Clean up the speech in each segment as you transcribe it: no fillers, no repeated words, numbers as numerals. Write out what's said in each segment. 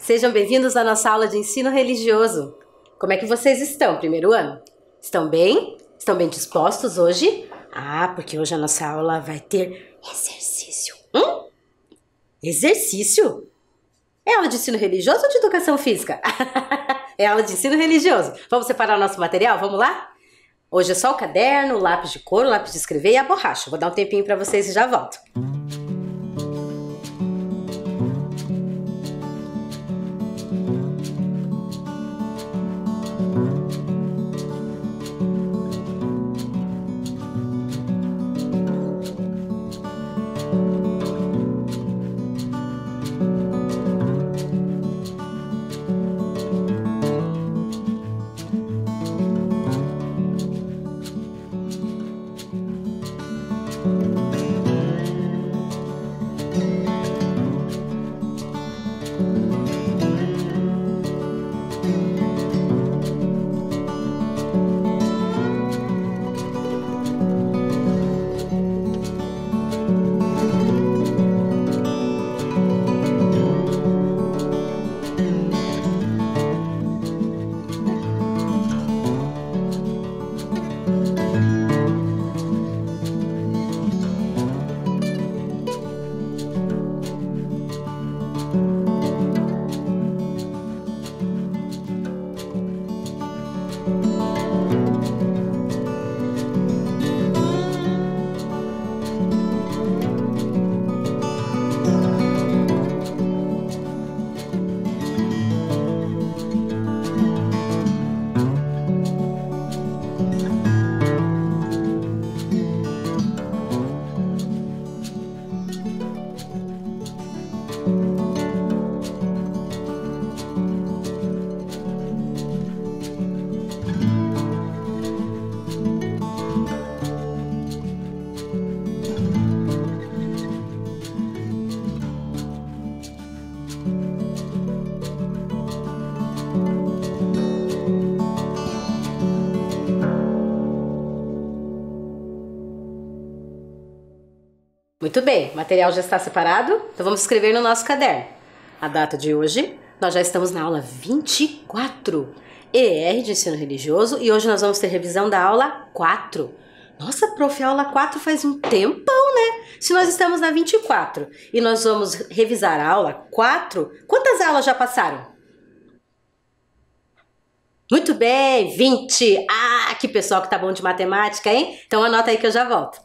Sejam bem-vindos à nossa aula de ensino religioso. Como é que vocês estão, primeiro ano? Estão bem? Estão bem dispostos hoje? Porque hoje a nossa aula vai ter exercício. Exercício? É aula de ensino religioso ou de educação física? É aula de ensino religioso. Vamos separar o nosso material? Vamos lá? Hoje é só o caderno, o lápis de cor, o lápis de escrever e a borracha. Vou dar um tempinho para vocês e já volto. Muito bem, o material já está separado, então vamos escrever no nosso caderno. A data de hoje, nós já estamos na aula 24, ER de ensino religioso, e hoje nós vamos ter revisão da aula 4. Nossa, prof, a aula 4 faz um tempão, né? Se nós estamos na 24 e nós vamos revisar a aula 4, quantas aulas já passaram? Muito bem, 20! Que pessoal que tá bom de matemática, hein? Então anota aí que eu já volto.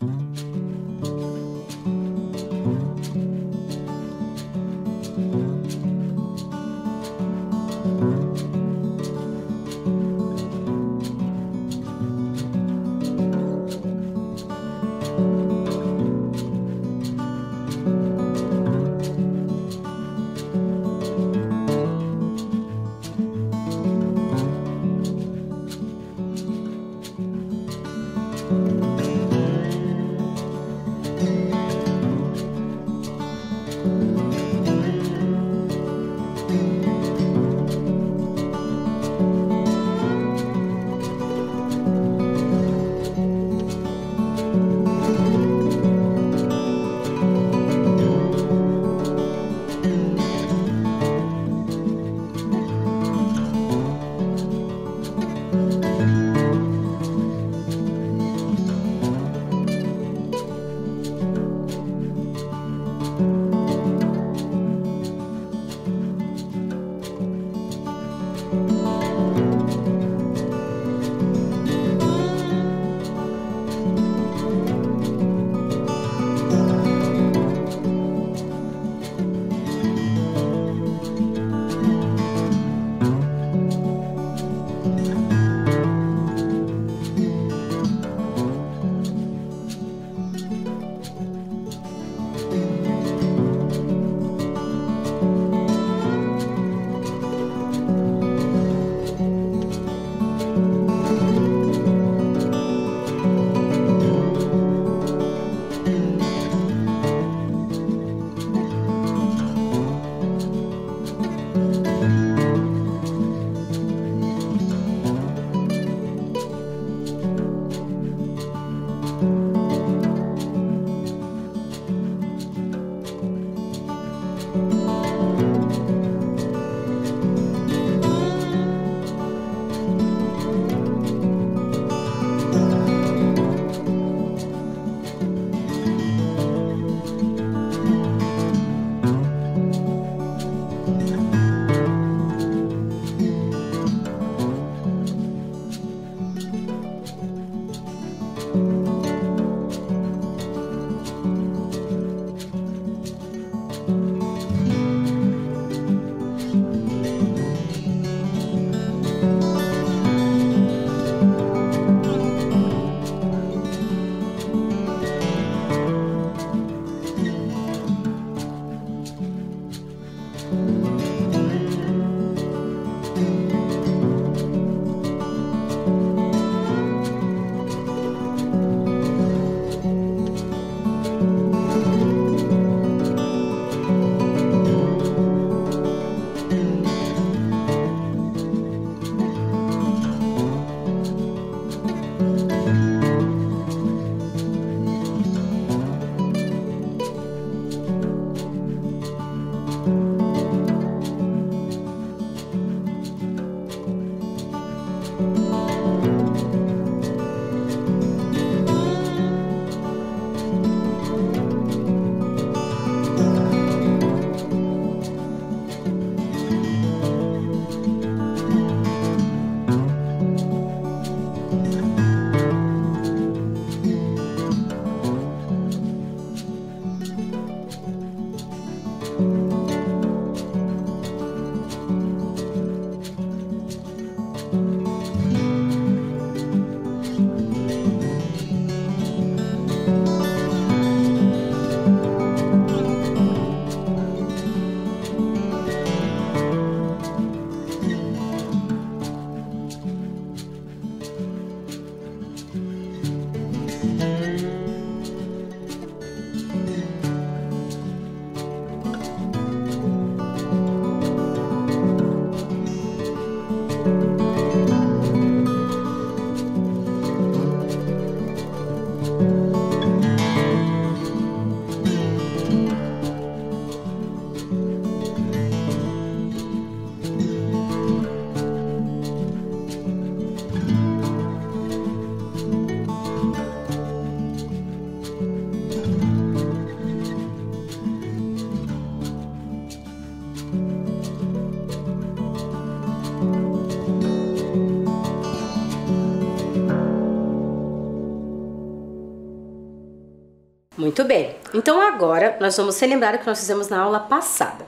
Muito bem, então agora nós vamos relembrar o que nós fizemos na aula passada.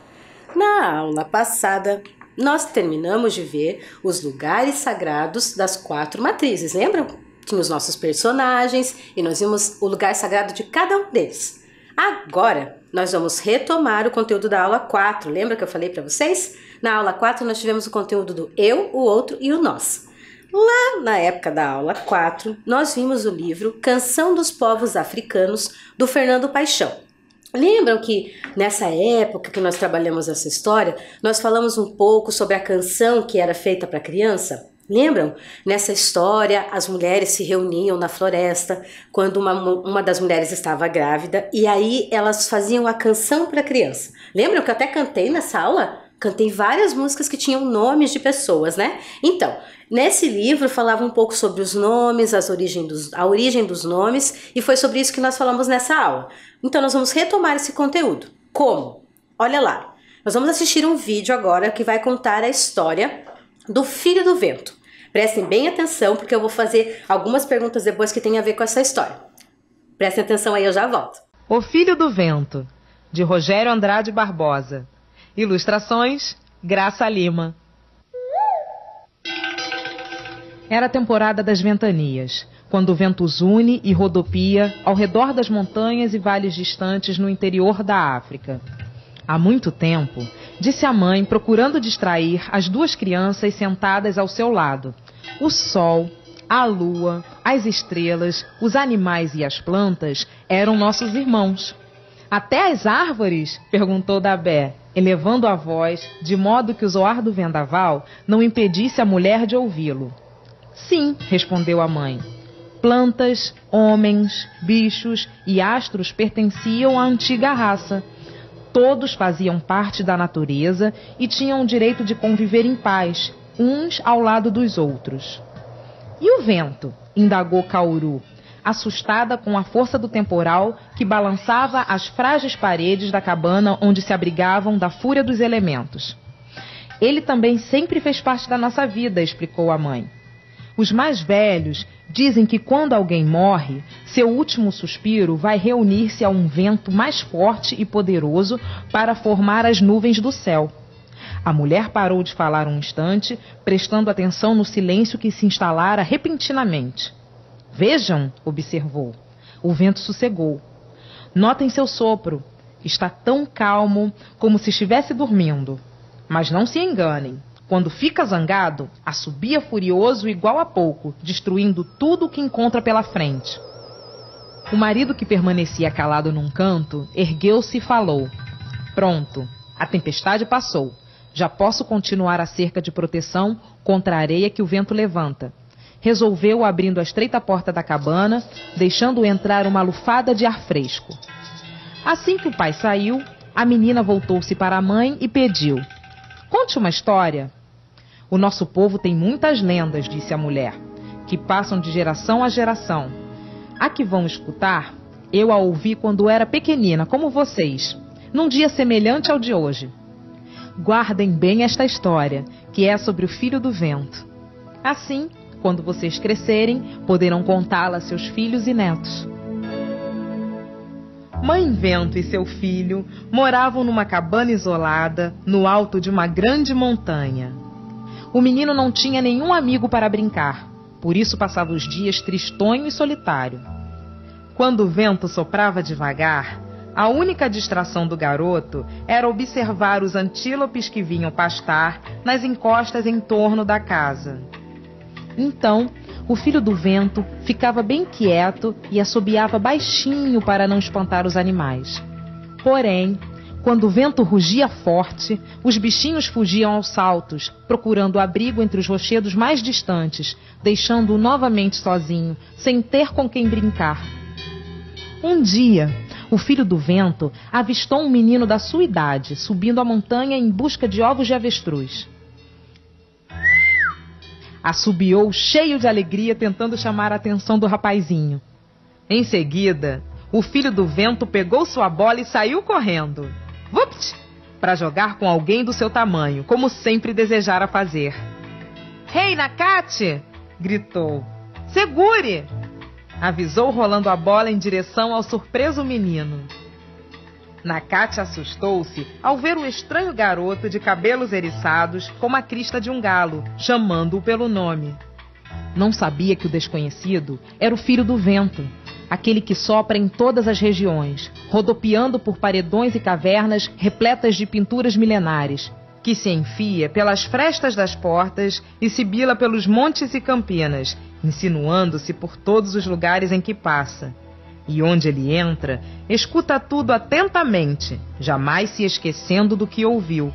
Na aula passada, nós terminamos de ver os lugares sagrados das 4 matrizes, lembram? Tinha os nossos personagens e nós vimos o lugar sagrado de cada um deles. Agora, nós vamos retomar o conteúdo da aula 4, lembra que eu falei para vocês? Na aula 4 nós tivemos o conteúdo do eu, o outro e o nós. Lá na época da aula 4, nós vimos o livro Canção dos Povos Africanos, do Fernando Paixão. Lembram que nessa época que nós trabalhamos essa história, nós falamos um pouco sobre a canção que era feita para criança? Lembram? Nessa história, as mulheres se reuniam na floresta quando uma das mulheres estava grávida e aí elas faziam a canção para a criança. Lembram que eu até cantei nessa aula? Cantei várias músicas que tinham nomes de pessoas, né? Então, nesse livro falava um pouco sobre os nomes, a origem dos nomes, e foi sobre isso que nós falamos nessa aula. Então, nós vamos retomar esse conteúdo. Como? Olha lá, nós vamos assistir um vídeo agora que vai contar a história do Filho do Vento. Prestem bem atenção, porque eu vou fazer algumas perguntas depois que tem a ver com essa história. Prestem atenção aí, eu já volto. O Filho do Vento, de Rogério Andrade Barbosa. Ilustrações, Graça Lima. Era a temporada das ventanias, quando o vento zune e rodopia ao redor das montanhas e vales distantes no interior da África. Há muito tempo, disse a mãe, procurando distrair as 2 crianças sentadas ao seu lado. O sol, a lua, as estrelas, os animais e as plantas eram nossos irmãos. Até as árvores? Perguntou Dabé, elevando a voz, de modo que o zoar do vendaval não impedisse a mulher de ouvi-lo. Sim, respondeu a mãe. Plantas, homens, bichos e astros pertenciam à antiga raça. Todos faziam parte da natureza e tinham o direito de conviver em paz, uns ao lado dos outros. E o vento? Indagou Cauru, assustada com a força do temporal que balançava as frágeis paredes da cabana onde se abrigavam da fúria dos elementos. Ele também sempre fez parte da nossa vida, explicou a mãe. Os mais velhos dizem que quando alguém morre, seu último suspiro vai reunir-se a um vento mais forte e poderoso para formar as nuvens do céu. A mulher parou de falar um instante, prestando atenção no silêncio que se instalara repentinamente. Vejam, observou. O vento sossegou. Notem seu sopro. Está tão calmo como se estivesse dormindo. Mas não se enganem. Quando fica zangado, assobia furioso igual a pouco, destruindo tudo o que encontra pela frente. O marido, que permanecia calado num canto, ergueu-se e falou. Pronto, a tempestade passou. Já posso continuar a cerca de proteção contra a areia que o vento levanta. Resolveu abrindo a estreita porta da cabana, deixando entrar uma lufada de ar fresco. Assim que o pai saiu, a menina voltou-se para a mãe e pediu. Conte uma história. O nosso povo tem muitas lendas, disse a mulher, que passam de geração a geração. A que vão escutar, eu a ouvi quando era pequenina, como vocês, num dia semelhante ao de hoje. Guardem bem esta história, que é sobre o Filho do Vento. Assim, quando vocês crescerem, poderão contá-la a seus filhos e netos. Mãe Vento e seu filho moravam numa cabana isolada, no alto de uma grande montanha. O menino não tinha nenhum amigo para brincar, por isso passava os dias tristonho e solitário. Quando o vento soprava devagar, a única distração do garoto era observar os antílopes que vinham pastar nas encostas em torno da casa. Então, o Filho do Vento ficava bem quieto e assobiava baixinho para não espantar os animais. Porém, quando o vento rugia forte, os bichinhos fugiam aos saltos, procurando abrigo entre os rochedos mais distantes, deixando-o novamente sozinho, sem ter com quem brincar. Um dia, o Filho do Vento avistou um menino da sua idade, subindo a montanha em busca de ovos de avestruz. Assobiou cheio de alegria, tentando chamar a atenção do rapazinho. Em seguida, o Filho do Vento pegou sua bola e saiu correndo. Vupt! Para jogar com alguém do seu tamanho, como sempre desejara fazer. Rei Nakate! Gritou. Segure! avisou rolando a bola em direção ao surpreso menino. Nakate assustou-se ao ver o estranho garoto de cabelos eriçados como a crista de um galo, chamando-o pelo nome. Não sabia que o desconhecido era o filho do vento, aquele que sopra em todas as regiões, rodopiando por paredões e cavernas repletas de pinturas milenares, que se enfia pelas frestas das portas e sibila pelos montes e campinas, insinuando-se por todos os lugares em que passa. E onde ele entra, escuta tudo atentamente, jamais se esquecendo do que ouviu.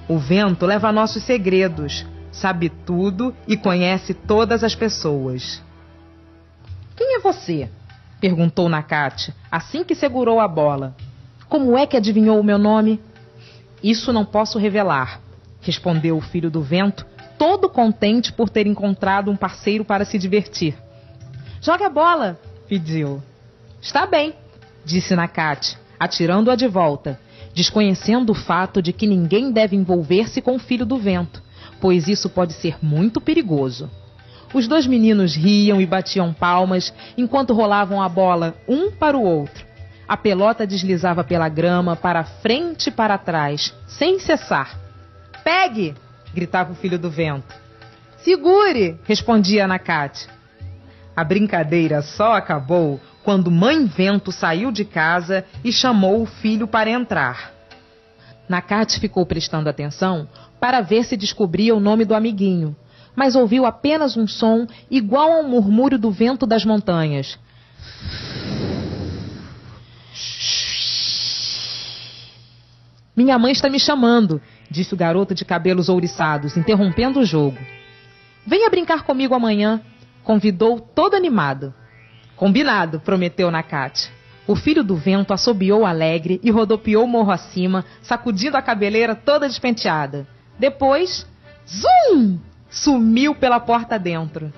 O vento leva nossos segredos, sabe tudo e conhece todas as pessoas. Quem é você? Perguntou Nakate, assim que segurou a bola. Como é que adivinhou o meu nome? Isso não posso revelar, respondeu o filho do vento, todo contente por ter encontrado um parceiro para se divertir. Jogue a bola, pediu. Está bem, disse Nakate, atirando-a de volta, desconhecendo o fato de que ninguém deve envolver-se com o filho do vento, pois isso pode ser muito perigoso. Os dois meninos riam e batiam palmas enquanto rolavam a bola um para o outro. A pelota deslizava pela grama para frente e para trás, sem cessar. Pegue! Gritava o filho do vento. Segure! Respondia Nakate. A brincadeira só acabou quando Mãe Vento saiu de casa e chamou o filho para entrar. Nakate ficou prestando atenção para ver se descobria o nome do amiguinho, mas ouviu apenas um som igual ao murmúrio do vento das montanhas. Minha mãe está me chamando, disse o garoto de cabelos ouriçados, interrompendo o jogo. Venha brincar comigo amanhã, convidou todo animado. Combinado, prometeu Nakate. O filho do vento assobiou alegre e rodopiou morro acima, sacudindo a cabeleira toda despenteada. Depois, zum! Sumiu pela porta dentro.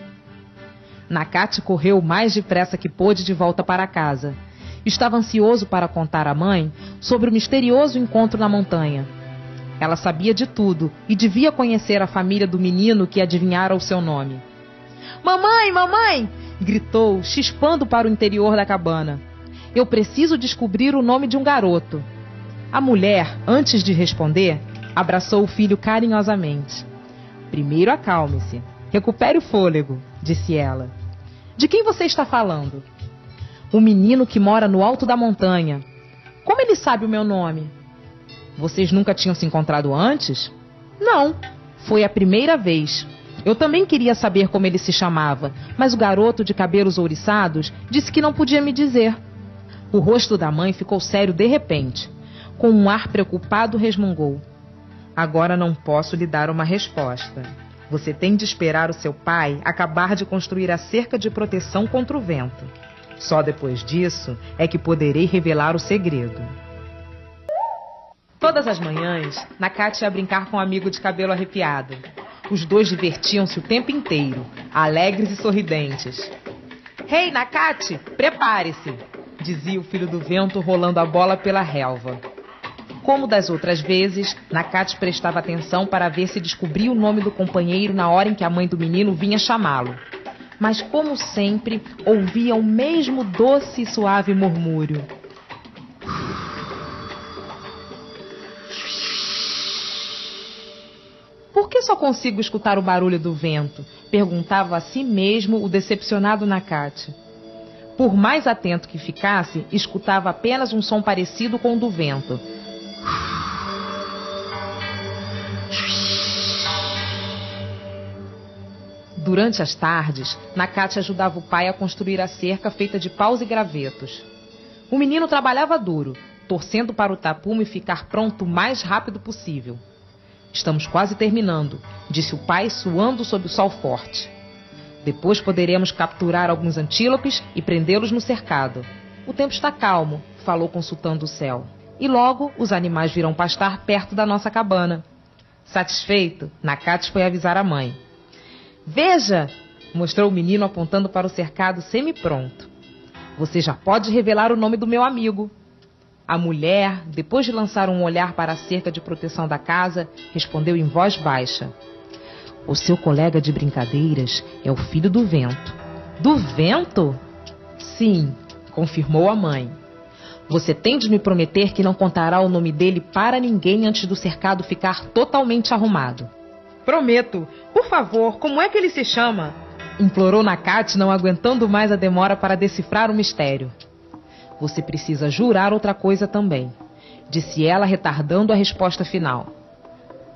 Nakate correu o mais depressa que pôde de volta para casa. Estava ansioso para contar à mãe sobre o misterioso encontro na montanha. Ela sabia de tudo e devia conhecer a família do menino que adivinhara o seu nome. Mamãe, mamãe! Gritou, chispando para o interior da cabana. Eu preciso descobrir o nome de um garoto. A mulher, antes de responder, abraçou o filho carinhosamente. Primeiro acalme-se. Recupere o fôlego, disse ela. De quem você está falando? O menino que mora no alto da montanha. Como ele sabe o meu nome? Vocês nunca tinham se encontrado antes? Não, foi a primeira vez. Eu também queria saber como ele se chamava, mas o garoto de cabelos ouriçados disse que não podia me dizer. O rosto da mãe ficou sério de repente. Com um ar preocupado, resmungou. Agora não posso lhe dar uma resposta. Você tem de esperar o seu pai acabar de construir a cerca de proteção contra o vento. Só depois disso é que poderei revelar o segredo. Todas as manhãs, Nakate ia brincar com um amigo de cabelo arrepiado. Os dois divertiam-se o tempo inteiro, alegres e sorridentes. Hey, Nakate, prepare-se, dizia o filho do vento rolando a bola pela relva. Como das outras vezes, Nakate prestava atenção para ver se descobria o nome do companheiro na hora em que a mãe do menino vinha chamá-lo. Mas, como sempre, ouvia o mesmo doce e suave murmúrio. Por que só consigo escutar o barulho do vento? Perguntava a si mesmo o decepcionado Nakate. Por mais atento que ficasse, escutava apenas um som parecido com o do vento. Durante as tardes, Nakate ajudava o pai a construir a cerca feita de paus e gravetos. O menino trabalhava duro, torcendo para o tapume ficar pronto o mais rápido possível. Estamos quase terminando, disse o pai, suando sob o sol forte. Depois poderemos capturar alguns antílopes e prendê-los no cercado. O tempo está calmo, falou consultando o céu. E logo os animais virão pastar perto da nossa cabana. Satisfeito, Nakate foi avisar a mãe. Veja! Mostrou o menino apontando para o cercado semi-pronto. Você já pode revelar o nome do meu amigo. A mulher, depois de lançar um olhar para a cerca de proteção da casa, respondeu em voz baixa. O seu colega de brincadeiras é o filho do vento. Do vento? Sim, confirmou a mãe. Você tem de me prometer que não contará o nome dele para ninguém antes do cercado ficar totalmente arrumado. Prometo. Por favor, como é que ele se chama? Implorou Nakate, não aguentando mais a demora para decifrar o mistério. Você precisa jurar outra coisa também, disse ela, retardando a resposta final.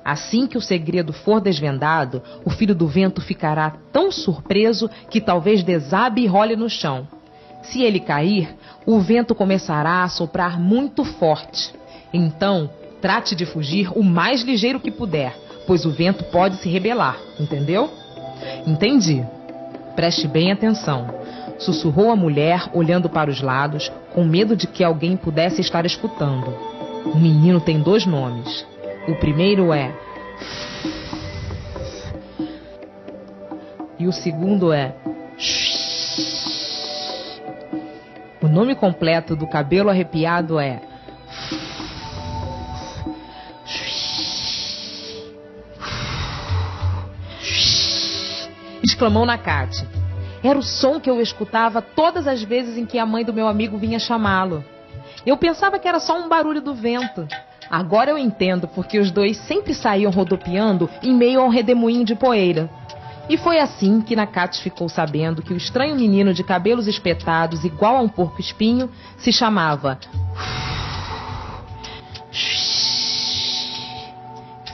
Assim que o segredo for desvendado, o filho do vento ficará tão surpreso que talvez desabe e role no chão. Se ele cair, o vento começará a soprar muito forte. Então, trate de fugir o mais ligeiro que puder, pois o vento pode se rebelar, entendeu? Entendi. Preste bem atenção, sussurrou a mulher, olhando para os lados, com medo de que alguém pudesse estar escutando. O menino tem 2 nomes. O primeiro é... E o segundo é... O nome completo do cabelo arrepiado é... Exclamou Nakate. Era o som que eu escutava todas as vezes em que a mãe do meu amigo vinha chamá-lo. Eu pensava que era só um barulho do vento. Agora eu entendo porque os 2 sempre saíam rodopiando em meio a um redemoinho de poeira. E foi assim que Nakate ficou sabendo que o estranho menino de cabelos espetados igual a um porco-espinho se chamava...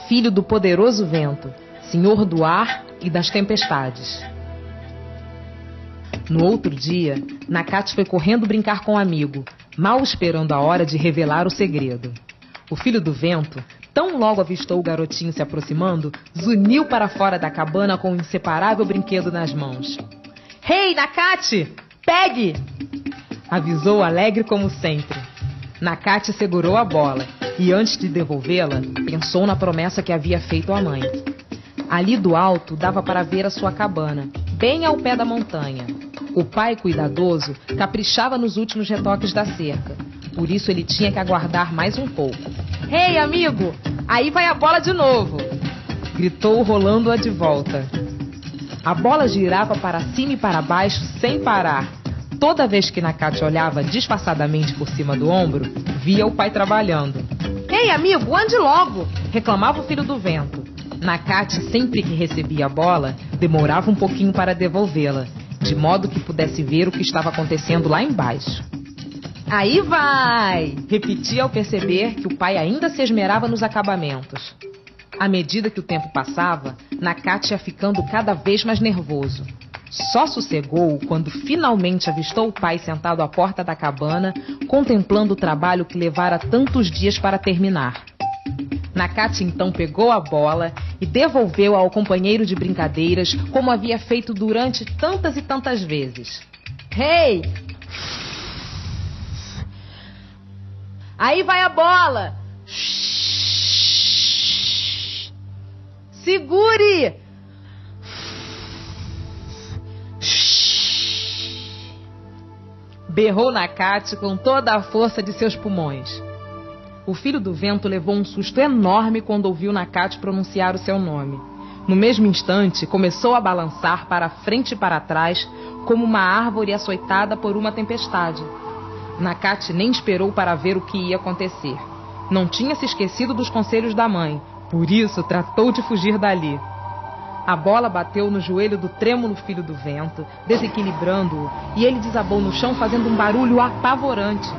Filho do poderoso vento, senhor do ar e das tempestades. No outro dia, Nakate foi correndo brincar com um amigo, mal esperando a hora de revelar o segredo. O filho do vento, tão logo avistou o garotinho se aproximando, zuniu para fora da cabana com um inseparável brinquedo nas mãos. Hey, Nakate! Pegue! Avisou alegre como sempre. Nakate segurou a bola e, antes de devolvê-la, pensou na promessa que havia feito à mãe. Ali do alto dava para ver a sua cabana, bem ao pé da montanha. O pai cuidadoso caprichava nos últimos retoques da cerca. Por isso ele tinha que aguardar mais um pouco. Ei, amigo! Aí vai a bola de novo! Gritou, rolando-a de volta. A bola girava para cima e para baixo sem parar. Toda vez que Nakate olhava disfarçadamente por cima do ombro, via o pai trabalhando. Ei, amigo, ande logo! Reclamava o filho do vento. Nakate, sempre que recebia a bola, demorava um pouquinho para devolvê-la, de modo que pudesse ver o que estava acontecendo lá embaixo. Aí vai! Repetia ao perceber que o pai ainda se esmerava nos acabamentos. À medida que o tempo passava, Nakate ia ficando cada vez mais nervoso. Só sossegou quando finalmente avistou o pai sentado à porta da cabana, contemplando o trabalho que levara tantos dias para terminar. Nakate então pegou a bola e devolveu ao companheiro de brincadeiras como havia feito durante tantas e tantas vezes. Hey! Aí vai a bola! Segure! Berrou Nakate com toda a força de seus pulmões. O filho do vento levou um susto enorme quando ouviu Nakate pronunciar o seu nome. No mesmo instante, começou a balançar para frente e para trás, como uma árvore açoitada por uma tempestade. Nakate nem esperou para ver o que ia acontecer. Não tinha se esquecido dos conselhos da mãe, por isso tratou de fugir dali. A bola bateu no joelho do trêmulo filho do vento, desequilibrando-o, e ele desabou no chão fazendo um barulho apavorante.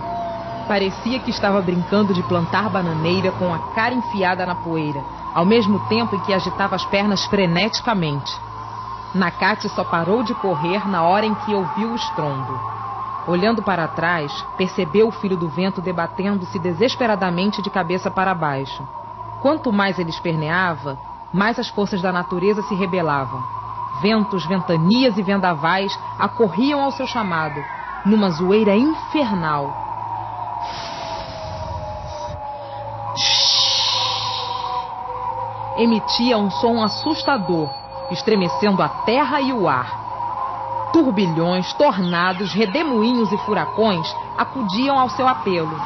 Parecia que estava brincando de plantar bananeira com a cara enfiada na poeira, ao mesmo tempo em que agitava as pernas freneticamente. Nakate só parou de correr na hora em que ouviu o estrondo. Olhando para trás, percebeu o filho do vento debatendo-se desesperadamente de cabeça para baixo. Quanto mais ele esperneava, mais as forças da natureza se rebelavam. Ventos, ventanias e vendavais acorriam ao seu chamado, numa zoeira infernal. Emitia um som assustador, estremecendo a terra e o ar. Turbilhões, tornados, redemoinhos e furacões acudiam ao seu apelo.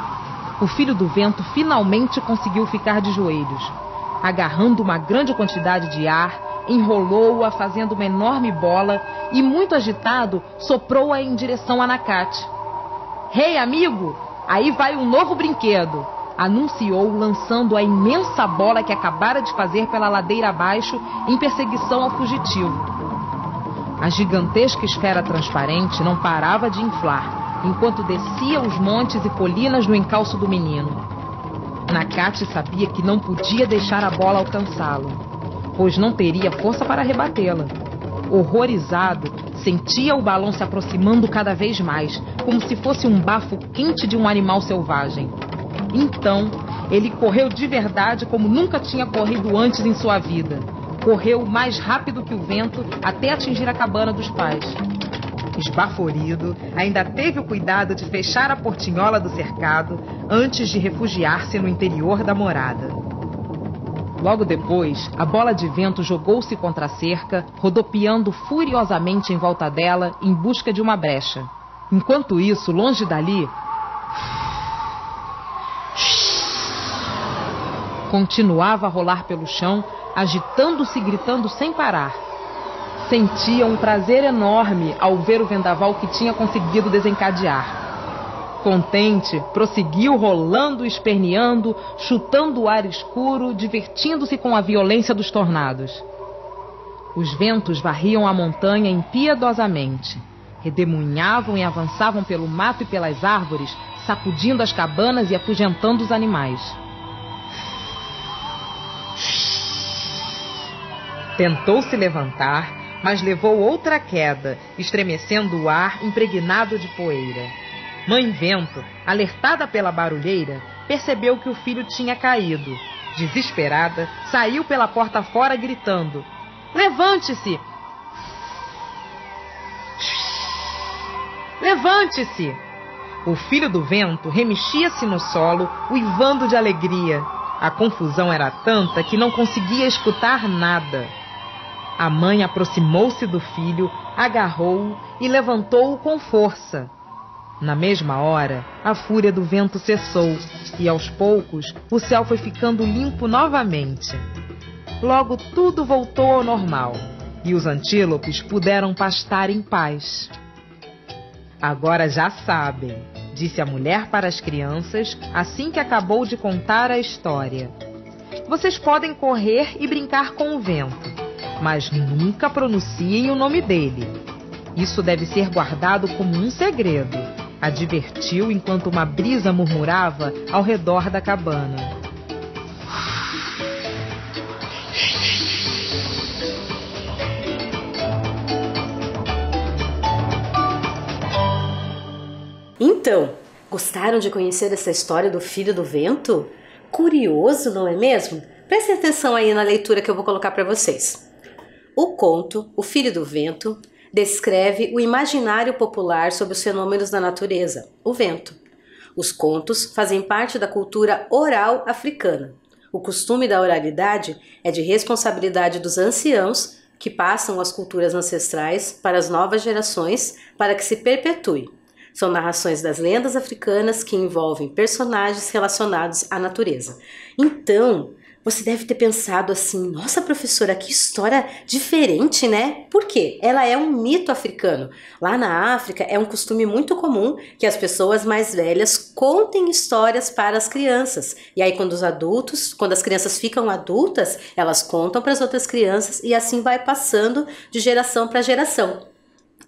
O filho do vento finalmente conseguiu ficar de joelhos. Agarrando uma grande quantidade de ar, enrolou-a fazendo uma enorme bola e, muito agitado, soprou-a em direção a Nakate. "Rei, amigo, aí vai um novo brinquedo", anunciou, lançando a imensa bola que acabara de fazer pela ladeira abaixo em perseguição ao fugitivo. A gigantesca esfera transparente não parava de inflar, enquanto descia os montes e colinas no encalço do menino. Nakate sabia que não podia deixar a bola alcançá-lo, pois não teria força para rebatê-la. Horrorizado, sentia o balão se aproximando cada vez mais, como se fosse um bafo quente de um animal selvagem. Então, ele correu de verdade como nunca tinha corrido antes em sua vida. Correu mais rápido que o vento até atingir a cabana dos pais. Esbaforido, ainda teve o cuidado de fechar a portinhola do cercado antes de refugiar-se no interior da morada. Logo depois, a bola de vento jogou-se contra a cerca, rodopiando furiosamente em volta dela em busca de uma brecha. Enquanto isso, longe dali, continuava a rolar pelo chão, agitando-se e gritando sem parar. Sentia um prazer enorme ao ver o vendaval que tinha conseguido desencadear. Contente, prosseguiu rolando, esperneando, chutando o ar escuro, divertindo-se com a violência dos tornados. Os ventos varriam a montanha impiedosamente. Redemoinhavam e avançavam pelo mato e pelas árvores, sacudindo as cabanas e afugentando os animais. Tentou se levantar, mas levou outra queda, estremecendo o ar impregnado de poeira. Mãe Vento, alertada pela barulheira, percebeu que o filho tinha caído. Desesperada, saiu pela porta fora gritando: "Levante-se! Levante-se!" O filho do vento remexia-se no solo, uivando de alegria. A confusão era tanta que não conseguia escutar nada. A mãe aproximou-se do filho, agarrou-o e levantou-o com força. Na mesma hora, a fúria do vento cessou e, aos poucos, o céu foi ficando limpo novamente. Logo tudo voltou ao normal e os antílopes puderam pastar em paz. "Agora já sabem", disse a mulher para as crianças assim que acabou de contar a história. "Vocês podem correr e brincar com o vento, mas nunca pronunciem o nome dele. Isso deve ser guardado como um segredo", advertiu enquanto uma brisa murmurava ao redor da cabana. Então, gostaram de conhecer essa história do filho do vento? Curioso, não é mesmo? Prestem atenção aí na leitura que eu vou colocar para vocês. O conto O Filho do Vento descreve o imaginário popular sobre os fenômenos da natureza, o vento. Os contos fazem parte da cultura oral africana. O costume da oralidade é de responsabilidade dos anciãos que passam as culturas ancestrais para as novas gerações para que se perpetue. São narrações das lendas africanas que envolvem personagens relacionados à natureza. Então, você deve ter pensado assim: nossa, professora, que história diferente, né? Por quê? Ela é um mito africano. Lá na África é um costume muito comum que as pessoas mais velhas contem histórias para as crianças. E aí quando as crianças ficam adultas, elas contam para as outras crianças e assim vai passando de geração para geração.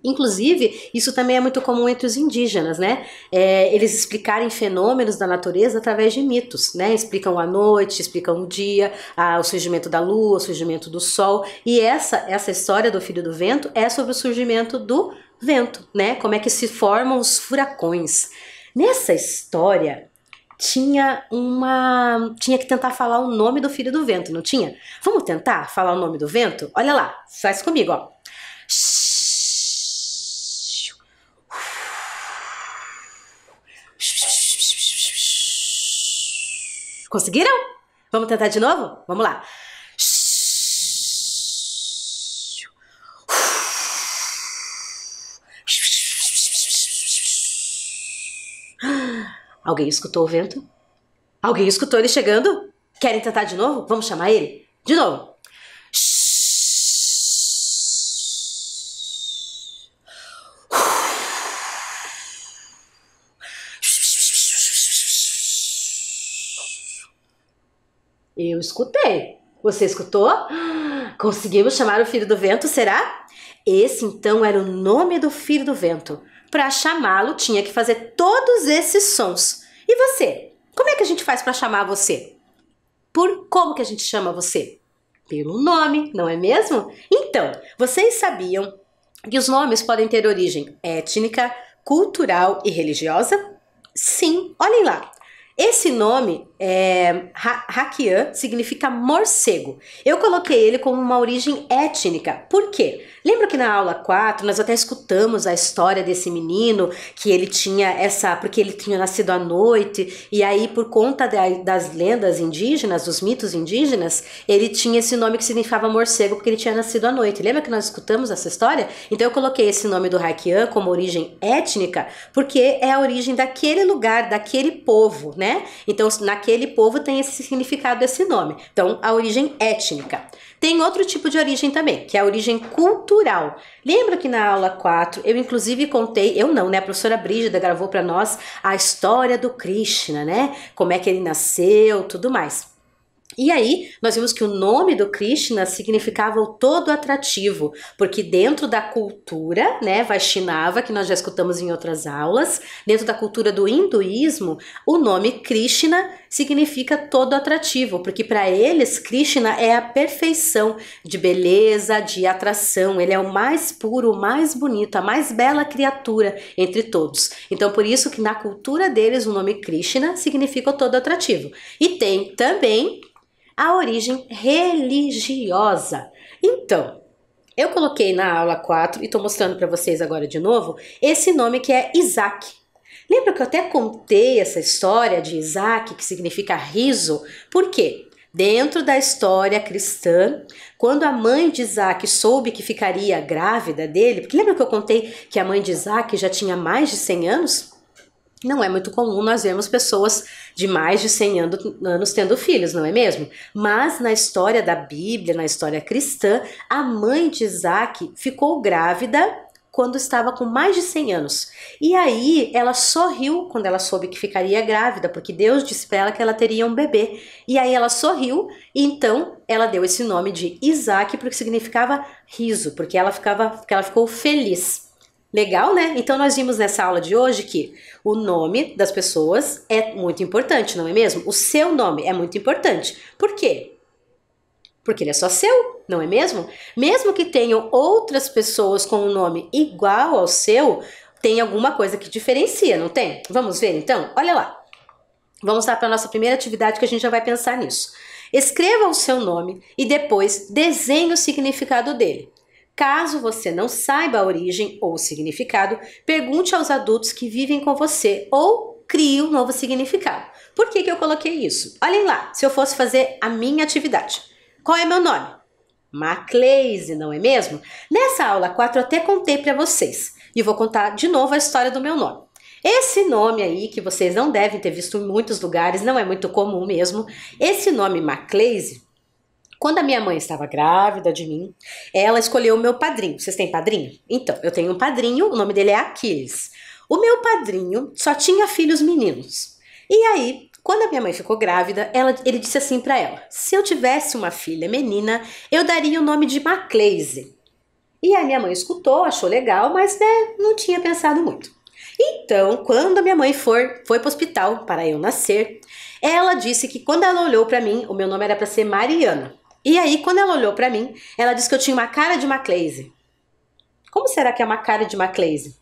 Inclusive, isso também é muito comum entre os indígenas, né? Eles explicarem fenômenos da natureza através de mitos, né? Explicam a noite, explicam o dia, o surgimento da lua, o surgimento do sol. E essa história do Filho do Vento é sobre o surgimento do vento, né? Como é que se formam os furacões. Nessa história, tinha que tentar falar o nome do Filho do Vento, não tinha? Vamos tentar falar o nome do vento? Olha lá, faz comigo, ó. Conseguiram? Vamos tentar de novo? Vamos lá. Alguém escutou o vento? Alguém escutou ele chegando? Querem tentar de novo? Vamos chamar ele? De novo. Eu escutei. Você escutou? Conseguimos chamar o filho do vento, será? Esse então era o nome do filho do vento. Para chamá-lo tinha que fazer todos esses sons. E você? Como é que a gente faz para chamar você? Como que a gente chama você? Pelo nome, não é mesmo? Então, vocês sabiam que os nomes podem ter origem étnica, cultural e religiosa? Sim, olhem lá. Esse nome, Hakian, significa morcego. Eu coloquei ele como uma origem étnica. Por quê? Lembra que na aula 4 nós até escutamos a história desse menino, que ele tinha porque ele tinha nascido à noite, e aí por conta das lendas indígenas, dos mitos indígenas, ele tinha esse nome que significava morcego, porque ele tinha nascido à noite. Lembra que nós escutamos essa história? Então eu coloquei esse nome do Hakian como origem étnica, porque é a origem daquele lugar, daquele povo, né? Então, naquele povo tem esse significado, esse nome. Então, a origem étnica. Tem outro tipo de origem também, que é a origem cultural. Lembra que na aula 4, eu inclusive contei, eu não, né? A professora Brígida gravou para nós a história do Krishna, né? Como é que ele nasceu, tudo mais. E aí, nós vimos que o nome do Krishna significava o todo atrativo, porque dentro da cultura, né, Vaishnava, que nós já escutamos em outras aulas, dentro da cultura do hinduísmo, o nome Krishna significa todo atrativo, porque para eles, Krishna é a perfeição de beleza, de atração, ele é o mais puro, o mais bonito, a mais bela criatura entre todos. Então, por isso que na cultura deles, o nome Krishna significa o todo atrativo. E tem também a origem religiosa. Então, eu coloquei na aula 4 e estou mostrando para vocês agora de novo esse nome que é Isaac. Lembra que eu até contei essa história de Isaac, que significa riso? Por quê? Dentro da história cristã, quando a mãe de Isaac soube que ficaria grávida dele, porque lembra que eu contei que a mãe de Isaac já tinha mais de 100 anos? Não é muito comum nós vermos pessoas de mais de 100 anos tendo filhos, não é mesmo? Mas na história da Bíblia, na história cristã, a mãe de Isaac ficou grávida quando estava com mais de 100 anos. E aí ela sorriu quando ela soube que ficaria grávida, porque Deus disse para ela que ela teria um bebê. E aí ela sorriu e então ela deu esse nome de Isaac, porque significava riso, porque ela ficou feliz. Legal, né? Então nós vimos nessa aula de hoje que o nome das pessoas é muito importante, não é mesmo? O seu nome é muito importante. Por quê? Porque ele é só seu, não é mesmo? Mesmo que tenham outras pessoas com um nome igual ao seu, tem alguma coisa que diferencia, não tem? Vamos ver então? Olha lá. Vamos lá para a nossa primeira atividade que a gente já vai pensar nisso. Escreva o seu nome e depois desenhe o significado dele. Caso você não saiba a origem ou o significado, pergunte aos adultos que vivem com você ou crie um novo significado. Por que eu coloquei isso? Olhem lá, se eu fosse fazer a minha atividade. Qual é meu nome? Macleise, não é mesmo? Nessa aula 4 eu até contei para vocês e vou contar de novo a história do meu nome. Esse nome aí, que vocês não devem ter visto em muitos lugares, não é muito comum mesmo, esse nome Macleise, quando a minha mãe estava grávida de mim, ela escolheu o meu padrinho. Vocês têm padrinho? Então, eu tenho um padrinho, o nome dele é Aquiles. O meu padrinho só tinha filhos meninos. E aí, quando a minha mãe ficou grávida, ele disse assim para ela: se eu tivesse uma filha menina, eu daria o nome de Macleise. E a minha mãe escutou, achou legal, mas né, não tinha pensado muito. Então, quando a minha mãe foi para o hospital para eu nascer, ela disse que quando ela olhou para mim, o meu nome era para ser Mariana. E aí, quando ela olhou pra mim, ela disse que eu tinha uma cara de Macleise. Como será que é uma cara de Macleise?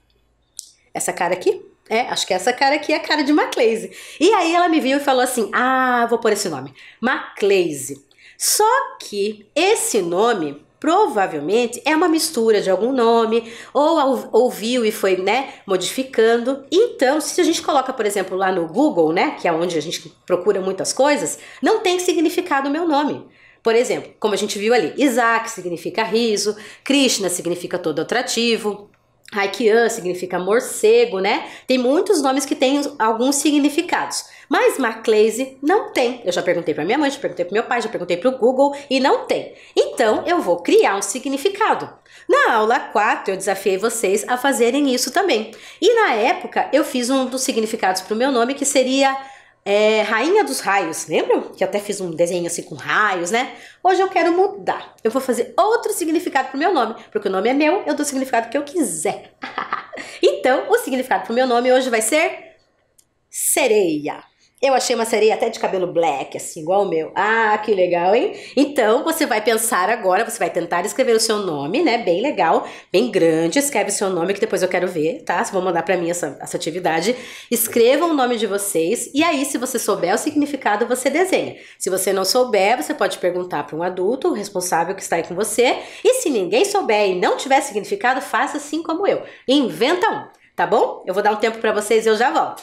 Essa cara aqui? Acho que essa cara aqui é a cara de Macleise. E aí ela me viu e falou assim: ah, vou pôr esse nome, Macleise. Só que esse nome provavelmente é uma mistura de algum nome, ou ouviu e foi, né, modificando. Então, se a gente coloca, por exemplo, lá no Google, né, que é onde a gente procura muitas coisas, não tem significado o meu nome. Por exemplo, como a gente viu ali, Isaac significa riso, Krishna significa todo atrativo, Hakian significa morcego, né? Tem muitos nomes que têm alguns significados, mas Macleise não tem. Eu já perguntei para minha mãe, já perguntei para meu pai, já perguntei para o Google e não tem. Então eu vou criar um significado. Na aula 4 eu desafiei vocês a fazerem isso também. E na época eu fiz um dos significados para o meu nome que seria Rainha dos Raios, lembram? Que eu até fiz um desenho assim com raios, né? Hoje eu quero mudar. Eu vou fazer outro significado pro meu nome, porque o nome é meu, eu dou o significado que eu quiser. Então, o significado pro meu nome hoje vai ser sereia. Eu achei uma sereia até de cabelo black, assim, igual o meu. Ah, que legal, hein? Então, você vai pensar agora, você vai tentar escrever o seu nome, né? Bem legal, bem grande. Escreve o seu nome, que depois eu quero ver, tá? Vocês vão mandar pra mim essa atividade. Escrevam o nome de vocês e aí, se você souber o significado, você desenha. Se você não souber, você pode perguntar para um adulto, o responsável que está aí com você. E se ninguém souber e não tiver significado, faça assim como eu. Inventa um, tá bom? Eu vou dar um tempo pra vocês e eu já volto.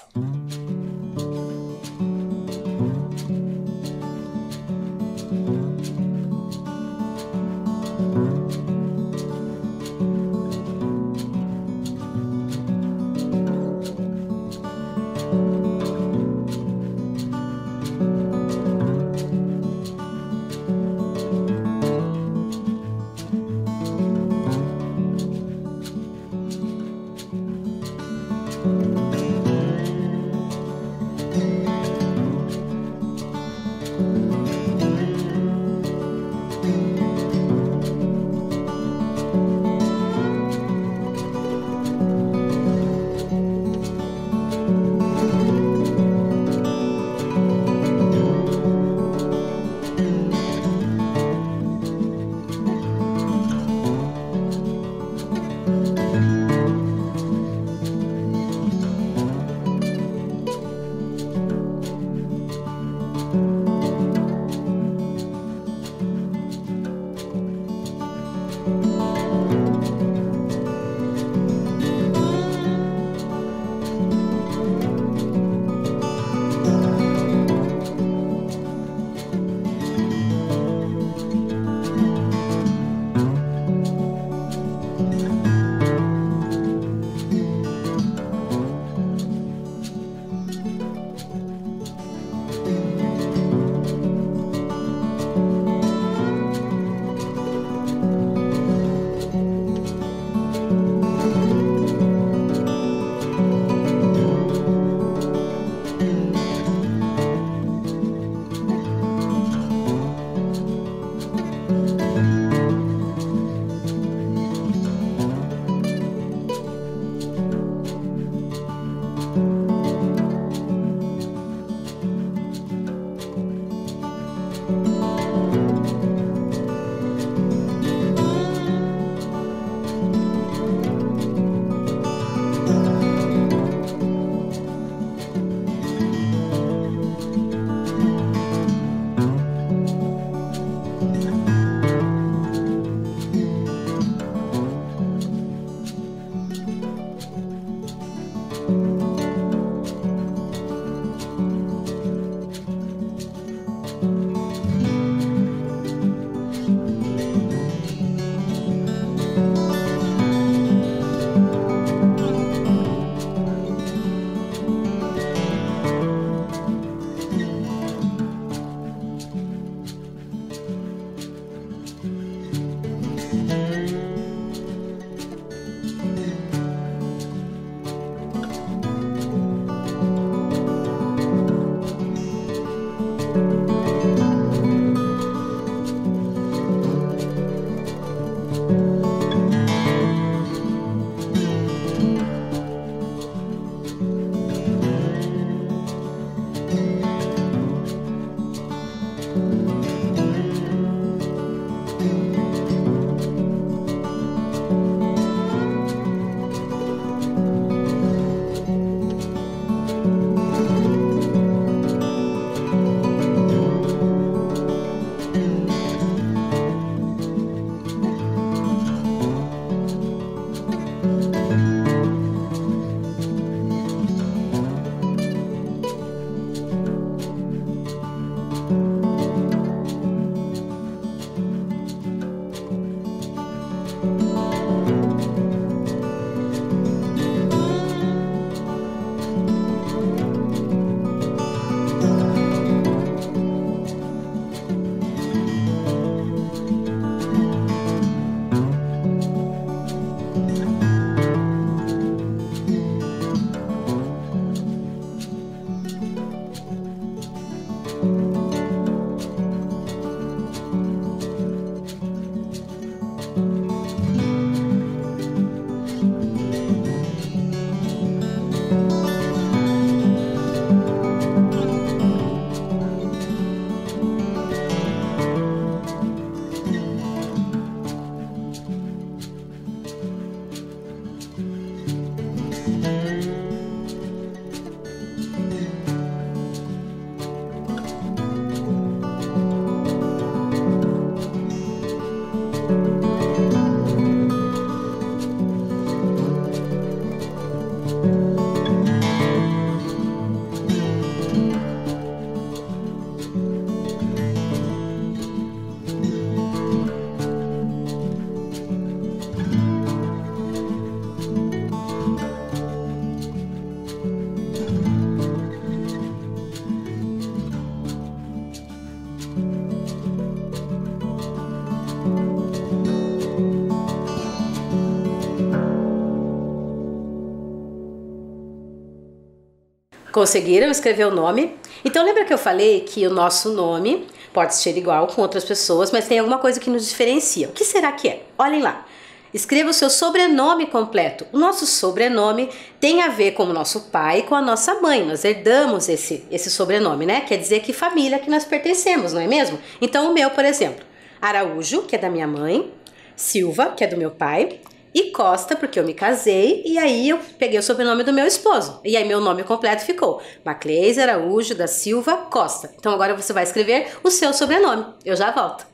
Conseguiram escrever o nome? Então lembra que eu falei que o nosso nome pode ser igual com outras pessoas, mas tem alguma coisa que nos diferencia. O que será que é? Olhem lá. Escreva o seu sobrenome completo. O nosso sobrenome tem a ver com o nosso pai e com a nossa mãe. Nós herdamos esse sobrenome, né? Quer dizer que família que nós pertencemos, não é mesmo? Então o meu, por exemplo, Araújo, que é da minha mãe, Silva, que é do meu pai, e Costa, porque eu me casei, e aí eu peguei o sobrenome do meu esposo. E aí meu nome completo ficou Macleise Araújo da Silva Costa. Então agora você vai escrever o seu sobrenome. Eu já volto.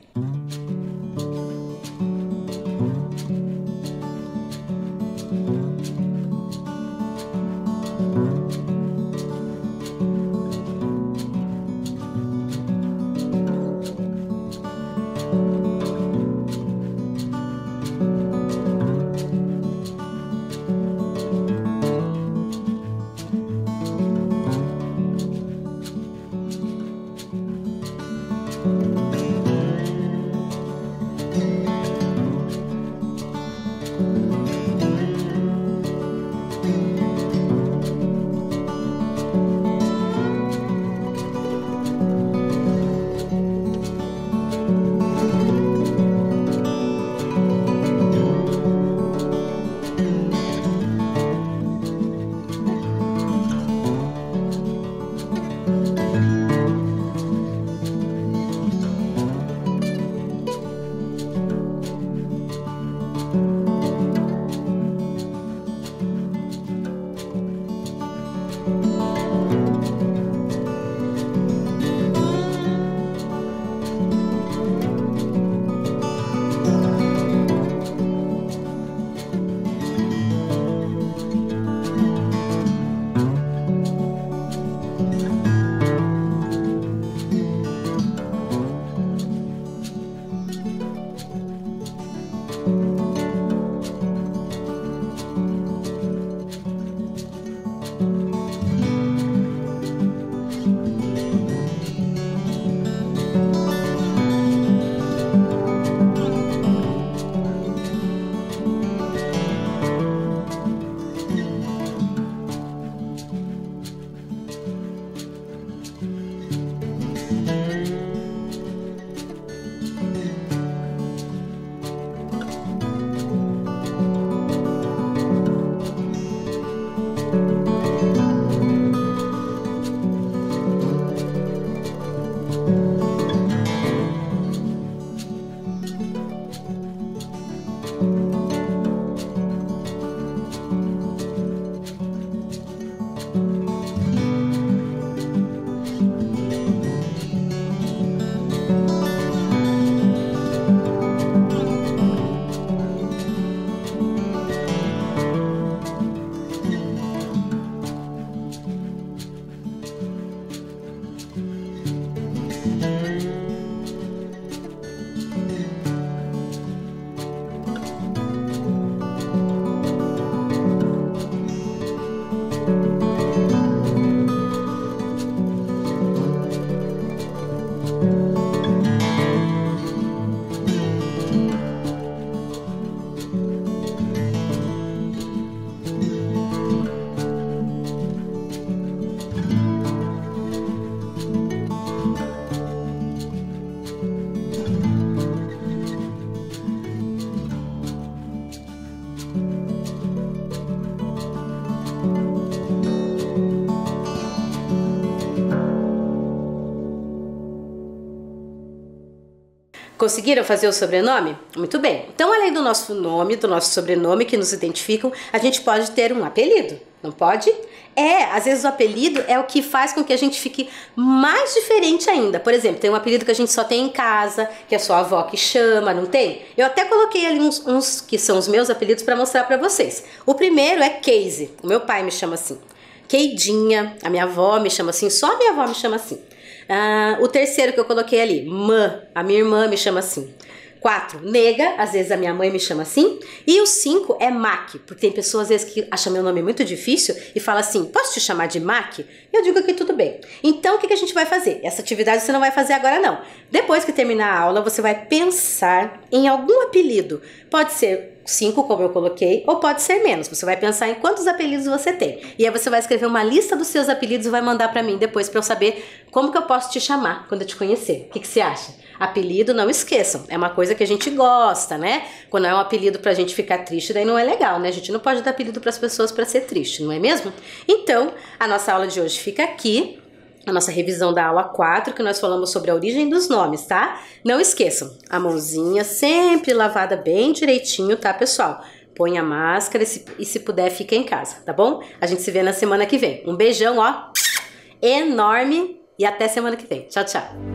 Conseguiram fazer o sobrenome? Muito bem. Então, além do nosso nome, do nosso sobrenome que nos identificam, a gente pode ter um apelido, não pode? Às vezes o apelido é o que faz com que a gente fique mais diferente ainda. Por exemplo, tem um apelido que a gente só tem em casa, que é só a avó que chama, não tem? Eu até coloquei ali uns que são os meus apelidos para mostrar para vocês. O primeiro é Casey, o meu pai me chama assim. Queidinha, a minha avó me chama assim, só a minha avó me chama assim. O terceiro que eu coloquei ali, Mã, a minha irmã me chama assim. 4, nega, às vezes a minha mãe me chama assim. E o 5 é Mac, porque tem pessoas às vezes que acham meu nome muito difícil e fala assim, posso te chamar de Mac? Eu digo que tudo bem. Então o que a gente vai fazer? Essa atividade você não vai fazer agora não. Depois que terminar a aula, você vai pensar em algum apelido. Pode ser 5, como eu coloquei, ou pode ser menos. Você vai pensar em quantos apelidos você tem. E aí você vai escrever uma lista dos seus apelidos e vai mandar pra mim depois pra eu saber como que eu posso te chamar quando eu te conhecer. O que você acha? Apelido, não esqueçam, é uma coisa que a gente gosta, né? Quando é um apelido pra gente ficar triste, daí não é legal, né? A gente não pode dar apelido pras pessoas pra ser triste, não é mesmo? Então, a nossa aula de hoje fica aqui. A nossa revisão da aula 4, que nós falamos sobre a origem dos nomes, tá? Não esqueçam, a mãozinha sempre lavada bem direitinho, tá, pessoal? Põe a máscara e se puder, fica em casa, tá bom? A gente se vê na semana que vem. Um beijão, ó, enorme e até semana que vem. Tchau, tchau.